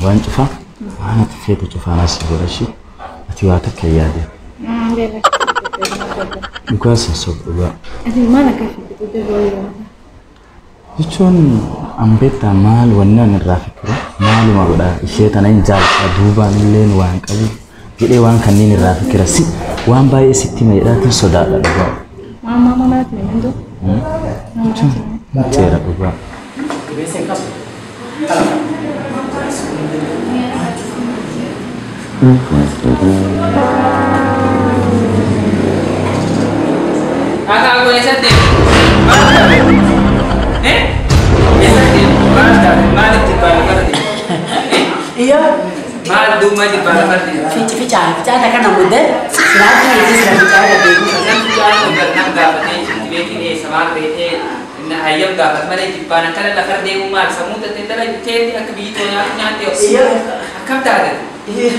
وان شوفها أنا تفيت شوفها ناس يقول شيء أتواتك يا دي مكاسب صوب بقى أنت ما نكفي تقول يجون أمبيت مال ونن الرافق مال ما بدا الشيطان ينزل دوبا لين وان كابو jadi wang kan ini rapi kira sih wang bayi siti mereka tuh saudara juga. Mama mama tuh itu. Macera juga. Agak gue sate. Mana di bawah iya. Mal duma di bawah Fica ada kan namanya lagi itu sudah bicara dulu kan bicara tentang dapat ini sama rete nah ayam dapat mana di bawah kan la kar demu mal samu tentang lagi tadi aku bitu nyati iya kam ada iya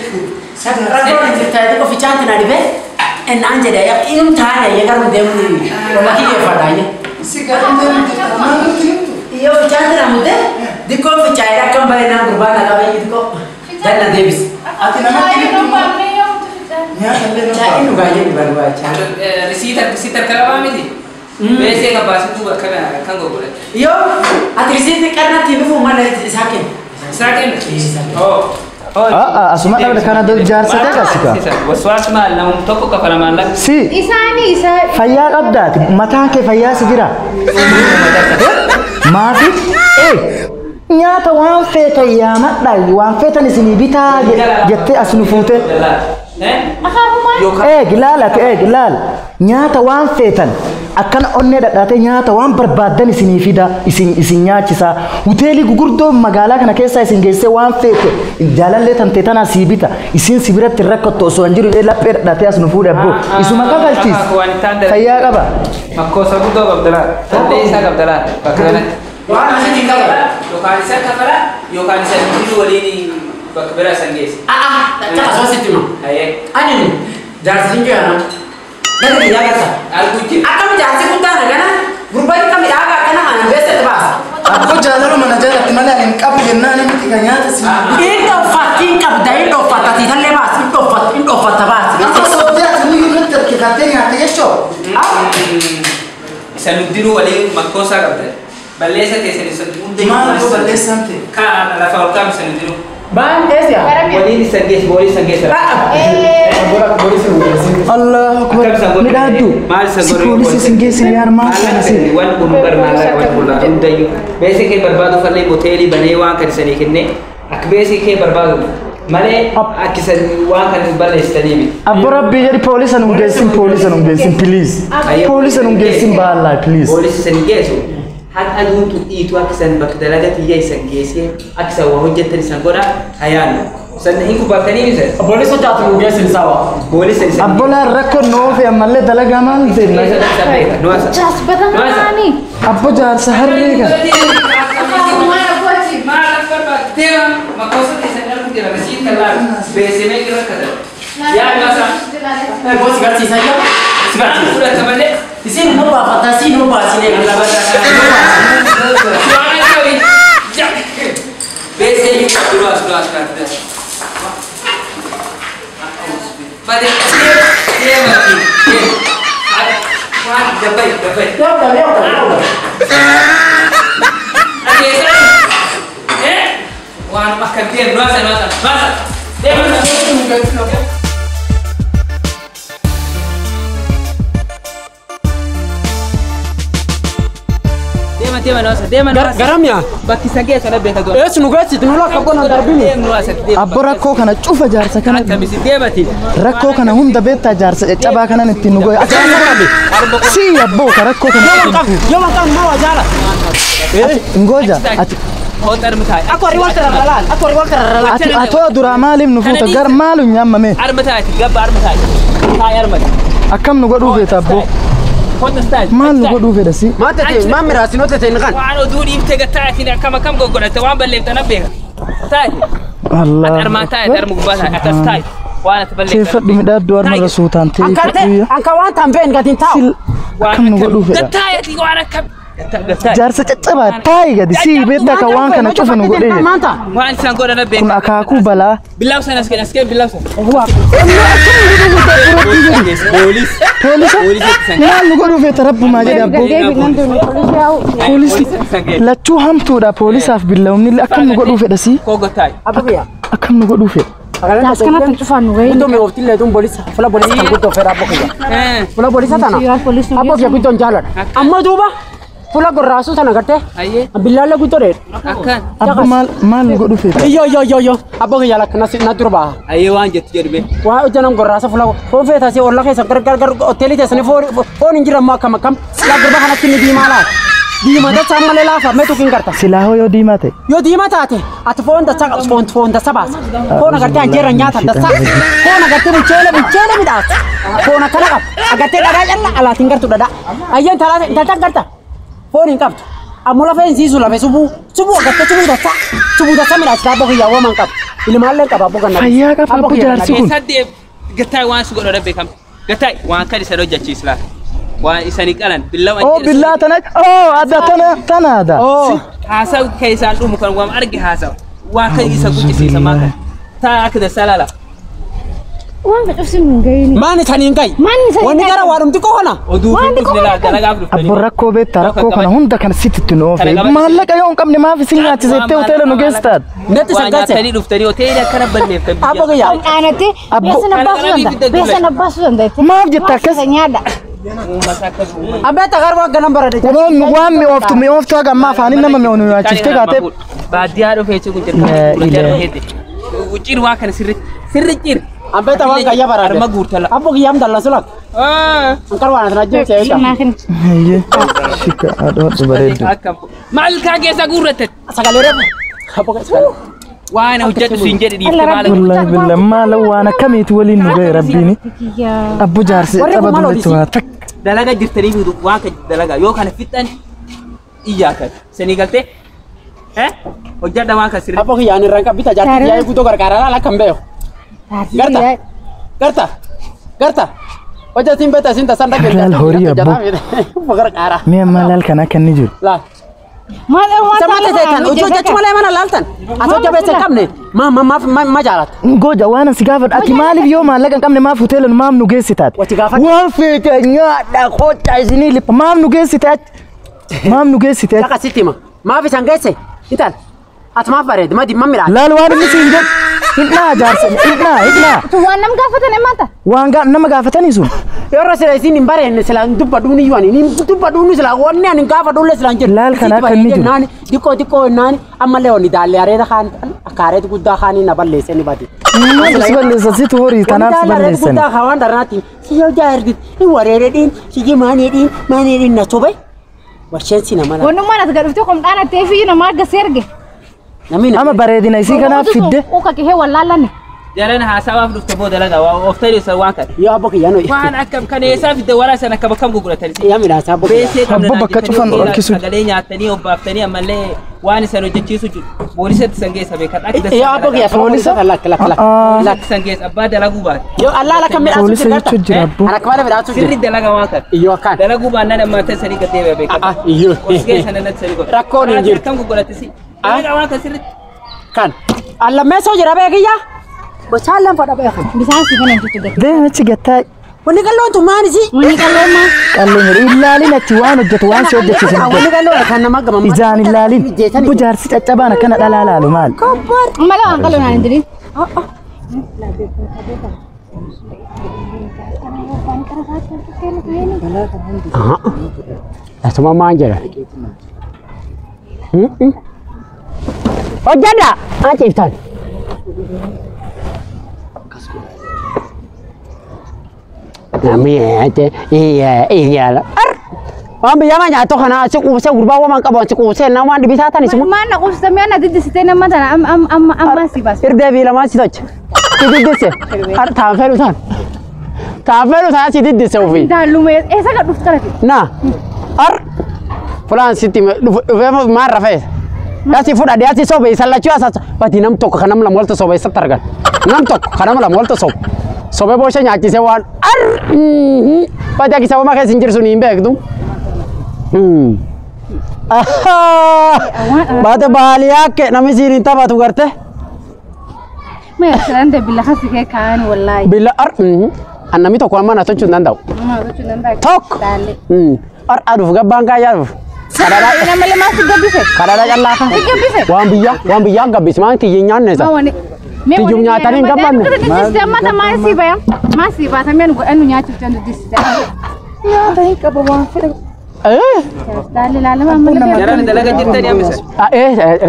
saya rasa cerita itu kok fica kan ada be anja deh ya ini tanya ya kan demu lagi ya padanya sekarang demu mana iya fica kan namanya di kok fica ya kan bayar berbana kalau itu kok dan Davis. Ati nama kiri tu. Ya, ini banyak di baru aja. Resitar kalau apa ini? Biasa nggak bahas itu kan gue boleh. Yo, ati resitar karena TV mana sakit. Sakit. Oh. Asuma ada karena dulu jar saja kasih kak. Waswas mal, namun toko kafara malak. Si. Isa. Faya abda, mata ke faya segera. Mati. Nyata wan feta ya madai wan feta ni sini bita jette asnu fute gilal nyata wan fetan akan onne da date nyata wan barbadan sini fida isin nyaci sa hoteli gugurdo magala kana kesa isin gese wan fete jalan le tan tetana sibita isin sibira tirakko so anjiru e la per date asnu fuda bo isuma ka kaltis kaya kaba makko sabudo abdala tante isa abdala bakana Wah, masih tinggal ya? Lokalisasi apa? Lokalisasi itu wali ini berbeda sanggis. Tak sosial itu. Ayah. Anu, jangan tinggal anak. Nanti dia kata. Alkuci. Akan jangan sebutan kan? Berbalik kami agak kan anak biasa tebas. Aku jalan lu mana jalan mana yang kamu jenah ini tiganya sih. Indo fatin kap dari indo fatati tan lebas indo fatabas. Aku soalnya ini unit terkikatnya hati esok. Sanudiru wali makosa kapten. Balesa ke seni unde mana tu balesa ante ka la fa kam seni diru ban ya wali ni sanges Allah akbar midadu polisi singesi yar ma seni wal umbar mala wal kula undayu bese ke barbadu falle hoteli bane wa kan seni kinne ak bese ke barbadu mane akisan wa kan balle stadibi abbo rabbi jadi polisi anu gesin please polisi anu gesin balla please polisi seni gesu hak adun tu itu akisan bakdalaga tiya isangesi aksa wa hujjatan sangora hayano sanna inku bakani misal boleh so jatuh gesin sawa boleh sen abbola rakko no fi amalle dalaga mal denna nuasa Jas badang ani. abbo jar saharre ka Dewa makosa di sana aku tidak bersih kalau BSM kira kata ya masa bos ganti saja sudah kembali di sini no fantasi no sini suara kali BSM luas kan pada dia mati wah dapat wah makan dia masa dia garam ya bakki sage sana beta do nugati tunula kabona darbini abbo rakko kana cufa jarsa kana kamisi demati rakko kana hunda beta jarsa caba kana nitti nugo si abbo rakko kana yawan kan ma wajala ngoja hotar mutai aku riwal teralan ato dura malim nufuta gar malum nyamma me armata gabba armata tayar mata akam nugo du beta abbo ما اللي قدوا في راسي ما تتي ما مراسي نوتة تنغان وانا دوري بتجا تاعتي كم قوقنا توان بلي تنبه تاعتي الله أرما تاعتي أرمو قبالها أكستاي وانا تبلي كيف بمداد دور مرة صوتان تي أنك وان تنبين قاعدين تاو كم نقولوا في تاعتي وانا كم Jaarsa caccabaa taayi gadi si beektaa kan waan kana cufa nu godhee. Waan isaan godhan beeku. Kun akaakuu balaa. Billaw sana as kee billaw sana. Poolisa maal nu godhuu feeta rabbumaa jedhe abboo. Poolisi lachuu hamtuudha poolisaaf billawni akkam nu godhuu fedha si. Akkam nu godhuu fedha. Jas kana tucufan nugai. Itu me ofti le dum polisi. Fula polisi kan guddo fera abboo kiyya. Fula polisi tana. Abboo kiyya guddoon jaalan. Amma duuba fula gorraasu tana garte. Billaala guddo dheedha. Akkan. Abbo maal nu godhuu feeta. Yo. Abboo kiyya lakka na durba. Ayyee waan jettu jedhu bee. Waa hojjanam gorraasa fula foon feeta si olla keessa gar hoteelii teessanii foon hin jiran akkam yaa gurba kanatti ni diimaa Diima dacha malee laafa meetu kin garta. Silaa yoo diimaa ta'e. Yoo diimaa taate ati foon dacha baasa. Foon agartee anjeera nyaata dacha. Foon agartee bilcheele midhaas. Foon akkana qaba. Agartee dhadhaa calla alaatiin gartu dhadhaa. Ayyeen talaa garta. Foon hin qabdu. Ammoo lafee hin siisu lafee subuu agartee subuu dacha midhaas daabboo kiyyaa waaman qaba. Ilmaallee qaba abboo ganna. Fayyaa qaba abboo jaarsi kun. Saddeet gattaay waan si godhudha beekam. Gattaay waan kan isa hojjechiis laa. Waan isanii qalan billaw. Oh billaa tana. Oh adda tana adda. Haasaw keessaan dhumu kan waan argi haasaw. Waan kan isa guddisiisa maakan. Taa akka dasalala. Waan qofsin nugai. Maani taniin gai. Wanni gara waarumti qoona. Oduu fi dalagaaf dhufanii. Abbo rakkoo beektaa rakkoo kana hunda kan sitti nu oofe. Maallaqa yoo hin qabne maaf isin nyaachisettee hoteela nu geessitaan. Netti saggaase. Waan dhuftanii hoteela akkana balleeffatan. Abboo kiyyaa. Aanatti beesan abbaasu dandeette. Maaf jetta akkas. Nyaadha. Abeta garba ganam barade. Waan mi ooftu haga amma afaanin nama mi onu nyaachiste gaate. Baadiyyaa dhufee ci kun jirma. Ucir waa kana sirri cir. Abeta waan kayya barade. Arma guurtala. Abbo kiyyam dalla sulak. Ankar waan asna jee ceeta. Ayye. Shika adoo bareedu. Maal kaa keessa guurratte. Sagalee reef. Abbo sagale. Waan hojjetu siin jedhi dhiifte maal. Wallahi billah maal waan akkamiiti waliin nu ga'e rabbiini. Abbo jaarsi xabadu jechuudha waa tak. Dalaga jirtanii fi waan kan dalaga yoo kana fixan iyyaatan sanii galtee hojjedha waan kan sirrii. Abbo kiyyaan irraan qabbita jaartii yaa'ee guutuu gargaaraa ala kan beeku. Garta. Hojjetiin beeta isin tasan dhaqee. Laal horii abbo. Gargaaraa. Mee maal kana akka inni jiru. Laal. Samate teetan hojjechu malee mana laaltan. Asoo jabeessa hin qabne ma jaalata. Goja waan si gaafadhu ati maaliif yoo maallaqa hin qabne maaf hoteela nu maaf nu geessitaat. Waan feete nyaadha qocha isinii lipha maaf nu geessitaat. Maaf nu geessitaat. Dhaqa sitti hima. Maaf isaan geesse? Intal. Ati maaf bareede ma midhaan. Laal waan inni siin jedhu. Hidhnaa jaarsa hidhnaa. Waan nama gaafatanii maata. Waan nama gaafatanii sun. Yeroo sila isin hin bareenye sila dubba duuni yuani ni dubba duuni sila wanni ani gaafa duule sila jiru. Laal kana kan ni jiru. Nani dikko nani amma leewni daalle areeda kaan akaareet guddaa kaanii na balleesse ni badi. Si balleessa situ horii kanaaf si balleessan. Guddaa kaawwan daranaatti si yoo jaargit ni wareeredhiin si jimaaniidhiin na sobe. Warsheen si nama. Wanummaan as gadhuftee komdhaan ta'ee fi nama arga serge. Ama bareedina isii kanaaf fidde. Uka kihee wallaallanne. Jalan haasawaaf dhufte boo dalaga oftanii isa waan kan. Yoo abbo kiyyaan ho'i. Waan akkam kan eessaa fidde waraana sana akka bakkam gurguratanii. Yaa midhaasa abbo kiyyaan. Abbo bakka cufan orkisu. Sagalee nyaatanii obbaaftanii ammallee waan isan hojjechiisu jiru. Boolisatti san geessa beekan. Yaa abbo kiyyaa poolisa lakk. San geessa abbaa dalaguu baate. Yoo allaa lakka midhaasa Poolisa jechuun jira abbo. Ana kamala midhaasa jira. Sirri dalaga waan kan. Iyyoo akkaan. Dalaguu baannaan ammaatan sanii gatee beekan. Iyyoo. Osgee sana natti sanii godha. Rakkoon hin jiru. Akkam gurguratisi. Dalaga waan kan sirritti. Kan. Allammeessoo jira beekiyyaa. Bochaan lafa dha beekan. Bisaan si kana jirtu gadi. Deema achi gattaa. Wanni qalloon tun maanisi? Wanni qalloon maa? Qalloon jiru ilaalin achi waan hojjetu waan si hojjechiisu. Wanni qalloon kan nama gamammaa. Ijaan ilaalin. Abbo jaarsi caccabaan akkana dhalaa laalu maal? Malee waan qalloon aan hin dirin. Asuma maan jedha. Hojjedha. Haa ciiftaan. Namni iyyaala. Waan biyyaama nyaatoo kana si quubsee gurbaa waan qabu si quubsee nama waan dhibisaa tanis. Maan na quubsite mi'a na diddisitee nama tana amma si baasu. Irdee fi lamaan si tocha. Si diddise. Taanfeelu taan. Taanfeelu taan si diddise ofii. Daallume eessa ka dhuftu kalati? Naa. Fulaan sitti dhufee maal rafee? Yaasi fuudha dhiyaasi sobe isa lachuu asasa. Bati nam tokko kan nam lama walta sobe isa targan. Nam tokko kan nam lama walta sobe. Sobe booshe nyaachisee waan bati akka sababa keessa hin jirsu ni hin beektu. Baate baaliyaa ke namni siin taphatu garte. Ma yasran da billah khasi ke kan wallahi. Billah annami tokko amma na tolchuu hin danda'u. Tokko. Ar aduuf gabbaan kaa yaaduuf. Kadada. Ina malee maasi gabbise. Kadada callaa kan. Gabbise. Waan biyyaan gabbise maan kiyyin nyaanne isa. Tijjum nyaatanii hin gabbanne. Mata maasi baya. Maasi baata men anu nyaachuuf jandu disite. Nyaata hin qaba waan fedhe. Dali laalama amma. Jaraan dalaga jirtanii amma.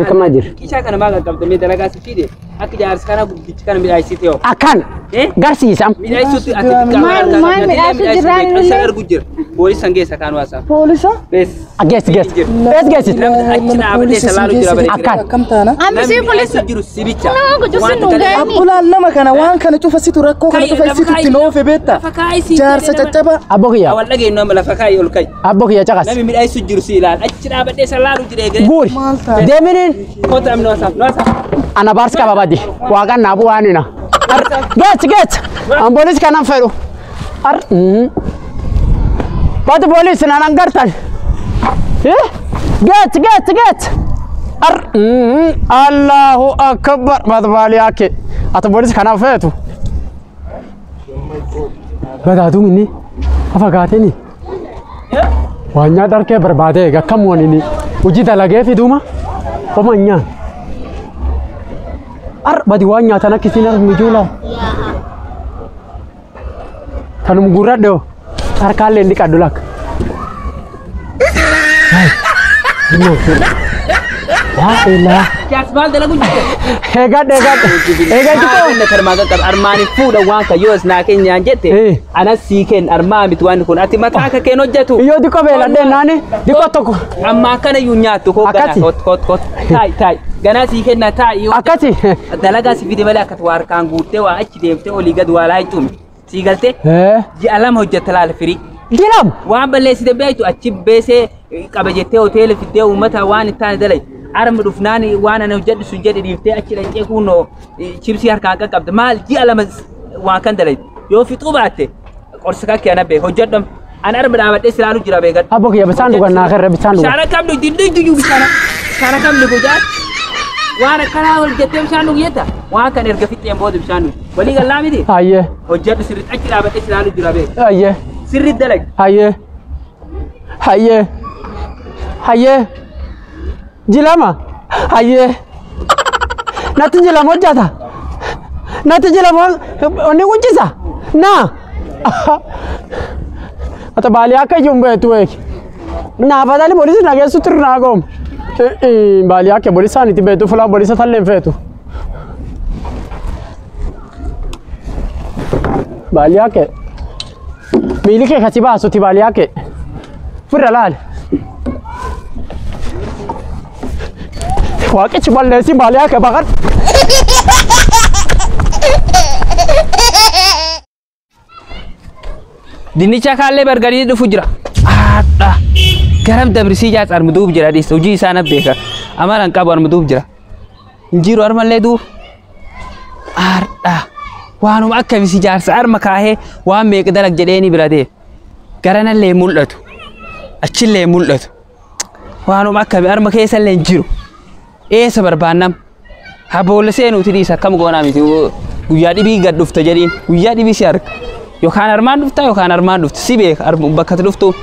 Kama jir. Kisha kana maga qabdamee dalagaa si fide. Akka jaarsa kana guddichi kana midhaayisite yoo. Akkan. Garsiisam. Midhaayisuutti ati midhaayisu jiraan argu jira. Poolisan geessa kaan waasaa. Poolisa? Bees. Geessi. Namni achi dhaabbatee salaalu jira bare. Akkan. Akkam taana? Amsi polisi jiru sibicha. Abbulaan nama kana waan kana cufa situ rakkoo kana cufa situ itti noofe beekta. Jaarsa caccaba. Abbo kiyya. Awal dhageen nama lafa kaayee ol kaay. Abbo kiyya caqas. Namni midhaayisu jiru si ilaal. Achi dhaabbatee salaalu jira eegale. Guuri. Deeminiin. Kota amni waasaaf. Ana baarsi qaba badi. Waaqan naabu waanina. Geech. An poolis kanan fedhu. Bati poolis nan gartan. Geech. Allahu akbar. Bati baaliyaa ke. Ati poolis kanan feetu. Badaatu minni. Afagaateni. Waan nyaata harkee barbaadee gakkam wanini. Hojii dalagee fiduma. Homa nyaan. Badi waan nyaatan akkisiin argu ijoolaa. Kanum gurradho harkaallee inni qaddu lakka. Yaa ilaa. Jaarsa maal dalagu jirte? Eegadhe. Inni karmaa qaqqab armaani fuudha waan kayyoos naa keenyaan jette. Anas sii kenn armaa miti waan kun ati mataa akka keen hojjetu. Iyyoo diqqoo beeladhee naani diqqoo tokko. Amma akkana iyyuu nyaattu koo gana kot. Taai. Ganaa sii kenna taai. Akkasi. Dalagaa si fide malee akkati waa harkaan guuttee waa achi deemtee olii gad waa laa jechuun. Sii galtee ji'a lama hojjetta laala firii. Jilam. Waan balleessite beektu achi beesee qaba jettee hoteela fiddee uummata waan itti taane dalay. Arma dhufnaan waan ana hojjedhu sun jedhe dhiiftee achi dhaqee kunoo chibsii harkaan qaqqabde maal ji'a lama waan kan dalay. Yoo fixuu baatte qorsa kakkee ana beek hojjedham. Ana arma dhaabadhee silaalu jira beekat. Abbo kiyya bisaan dhugan naa kerre bisaan dhugan. Shaara kamdu dindindu bisaan. Shaara kamdu gujaa. Waan akkana wal jettee bishaan dhugyetta. Waan kan erga fixeen booda bishaan dhugu. Walii galaa miti. Hayyee. Hojjedhu sirriitti achi dhaabadhee silaalu jira beek. Hayyee. Sirriitti dalag. Hayyee. Jilama. Hayyee. Natti jilama hojjata. Natti jilama onni kuchisa. Naa. Ata baaliyaa akka iyyuu hin beektu beeki. Naafatali poolisi nageessu tirnaa goom. Baaliyaa akka poolisaan itti beektu fulaa poolisa tallee hin feetu. Baaliyaa akka miili kee kasi baasuti baaliyaa akka firra laale. Waaqichi balleessi baaliyaa akka baqadhu. Dinnicha kaallee bargarii dhufu jira. Haadha. Garam dabrisii jaas armuduuf jira dhiisa. Hojii isaa na beeka. Amaran qabu armuduuf jira. Injiru armallee duuf. Haadha. Waanuma akkamisi jaarsa arma kaahee waan meeqa dalag jedheeni bira deema. Garanallee mul'atu. Achillee mul'atu. Waanuma akkami arma keessallee hin jiru. Eessa barbaannam? Haboolla seenuuti dhiisa akkam goonaa miti. Guyyaa dhibii gad dhufta jedhiin. Guyyaa dhibii si arga. Yookaan armaan dhufta yookaan armaan dhufta. Si beeka bakka dhuftu.